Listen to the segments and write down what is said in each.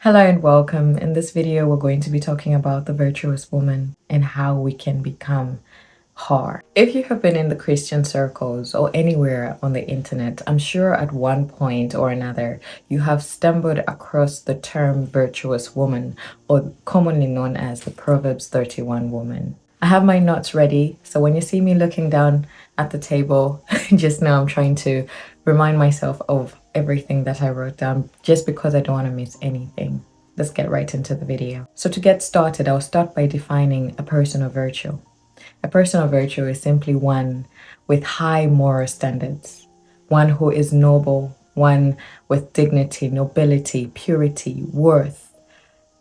Hello and welcome. In this video, we're going to be talking about the virtuous woman and how we can become her. If you have been in the Christian circles or anywhere on the internet, I'm sure at one point or another, you have stumbled across the term virtuous woman, or commonly known as the Proverbs 31 woman. I have my notes ready, so when you see me looking down at the table, just know I'm trying to remind myself of everything that I wrote down just because I don't want to miss anything. Let's get right into the video. So to get started, I'll start by defining a person of virtue. A person of virtue is simply one with high moral standards, one who is noble, one with dignity, nobility, purity, worth,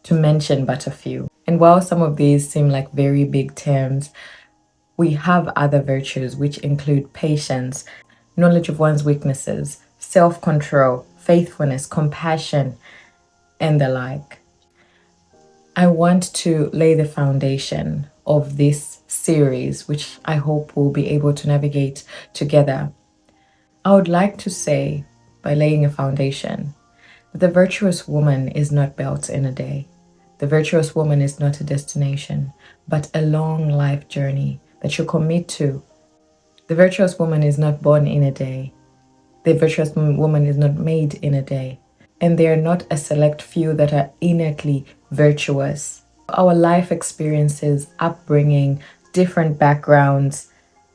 to mention but a few. And while some of these seem like very big terms, we have other virtues which include patience, knowledge of one's weaknesses, self-control, faithfulness, compassion, and the like. I want to lay the foundation of this series, which I hope we'll be able to navigate together. I would like to say, by laying a foundation, that the virtuous woman is not built in a day. The virtuous woman is not a destination, but a long life journey that you commit to. The virtuous woman is not born in a day. The virtuous woman is not made in a day. And they are not a select few that are innately virtuous. Our life experiences, upbringing, different backgrounds,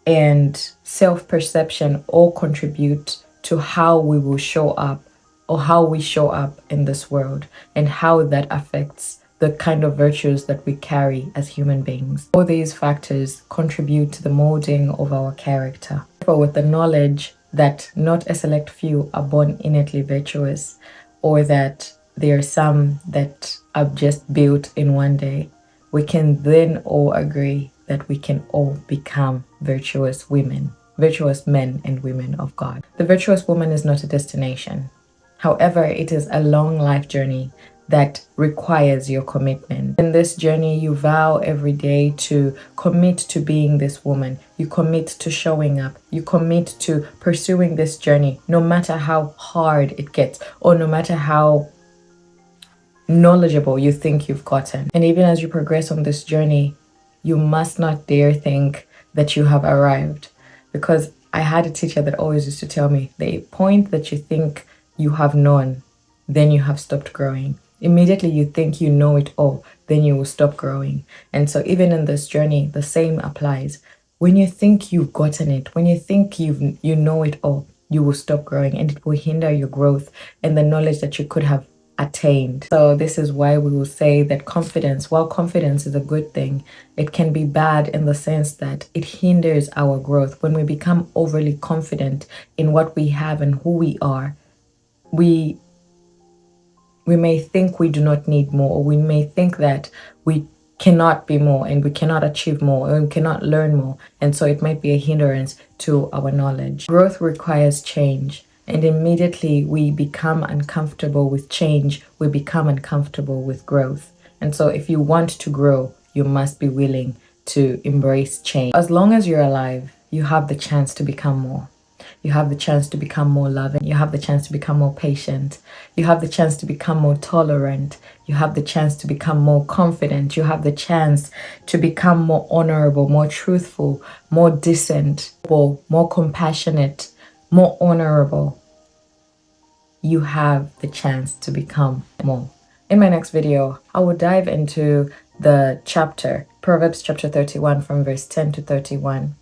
and self-perception all contribute to how we will show up or how we show up in this world and how that affects the kind of virtues that we carry as human beings. All these factors contribute to the molding of our character. But with the knowledge that not a select few are born innately virtuous, or that there are some that are just built in one day, we can then all agree that we can all become virtuous women, virtuous men and women of God. The virtuous woman is not a destination. However, it is a long life journey that requires your commitment. In this journey, you vow every day to commit to being this woman. You commit to showing up. You commit to pursuing this journey, no matter how hard it gets or no matter how knowledgeable you think you've gotten. And even as you progress on this journey, you must not dare think that you have arrived. Because I had a teacher that always used to tell me, the point that you think you have known, then you have stopped growing. Immediately you think you know it all, then you will stop growing. And so even in this journey, the same applies. When you think you've gotten it, when you think you know it all, you will stop growing and it will hinder your growth and the knowledge that you could have attained. So this is why we will say that confidence, while confidence is a good thing, it can be bad in the sense that it hinders our growth. When we become overly confident in what we have and who we are, we may think we do not need more, or we may think that we cannot be more and we cannot achieve more or we cannot learn more. And so it might be a hindrance to our knowledge. Growth requires change. And immediately we become uncomfortable with change, we become uncomfortable with growth. And so if you want to grow, you must be willing to embrace change. As long as you're alive, you have the chance to become more. You have the chance to become more loving. You have the chance to become more patient. You have the chance to become more tolerant. You have the chance to become more confident. You have the chance to become more honorable, more truthful, more decent, more compassionate, more honorable. You have the chance to become more. In my next video, I will dive into the chapter, Proverbs chapter 31 from verse 10 to 31.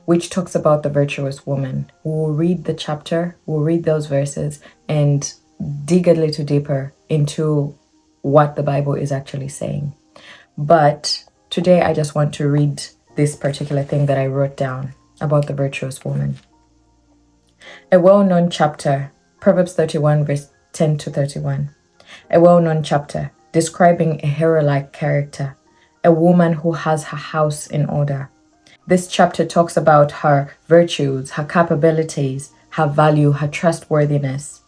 Which talks about the virtuous woman. We'll read the chapter, we'll read those verses and dig a little deeper into what the Bible is actually saying. But today I just want to read this particular thing that I wrote down about the virtuous woman. A well-known chapter, Proverbs 31 verse 10 to 31. A well-known chapter describing a hero-like character, a woman who has her house in order. This chapter talks about her virtues, her capabilities, her value, her trustworthiness,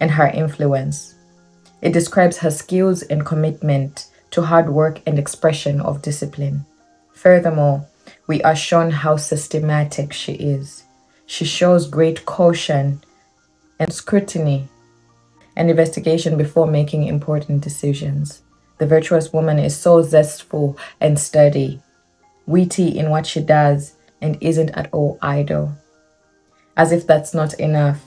and her influence. It describes her skills and commitment to hard work and expression of discipline. Furthermore, we are shown how systematic she is. She shows great caution and scrutiny and investigation before making important decisions. The virtuous woman is so zestful and steady, witty in what she does, and isn't at all idle. As if that's not enough,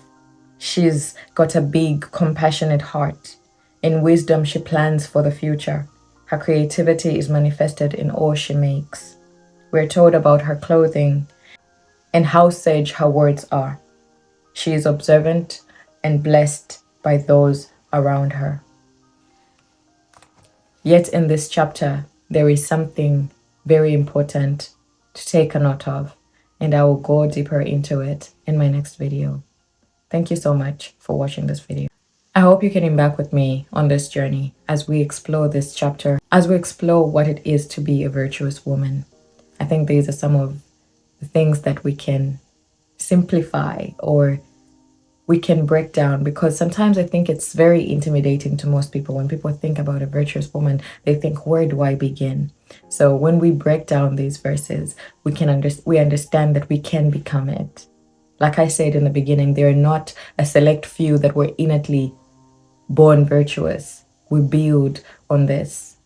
she's got a big, compassionate heart. In wisdom, she plans for the future. Her creativity is manifested in all she makes. We're told about her clothing and how sage her words are. She is observant and blessed by those around her. Yet in this chapter, there is something very important to take a note of, and I will go deeper into it in my next video. Thank you so much for watching this video. I hope you can embark with me on this journey as we explore this chapter, as we explore what it is to be a virtuous woman. I think these are some of the things that we can simplify or we can break down, because sometimes I think it's very intimidating to most people. When people think about a virtuous woman, they think, where do I begin? So when we break down these verses, we understand that we can become it. Like I said in the beginning, there are not a select few that were innately born virtuous. We build on this.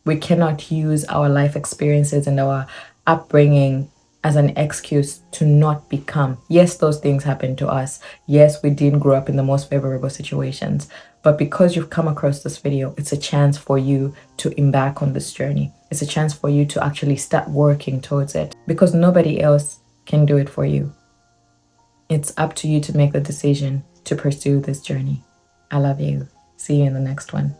We cannot use our life experiences and our upbringing as an excuse to not become. Yes, those things happen to us. Yes, we didn't grow up in the most favorable situations. But because you've come across this video, it's a chance for you to embark on this journey. It's a chance for you to actually start working towards it, because nobody else can do it for you. It's up to you to make the decision to pursue this journey. I love you. See you in the next one.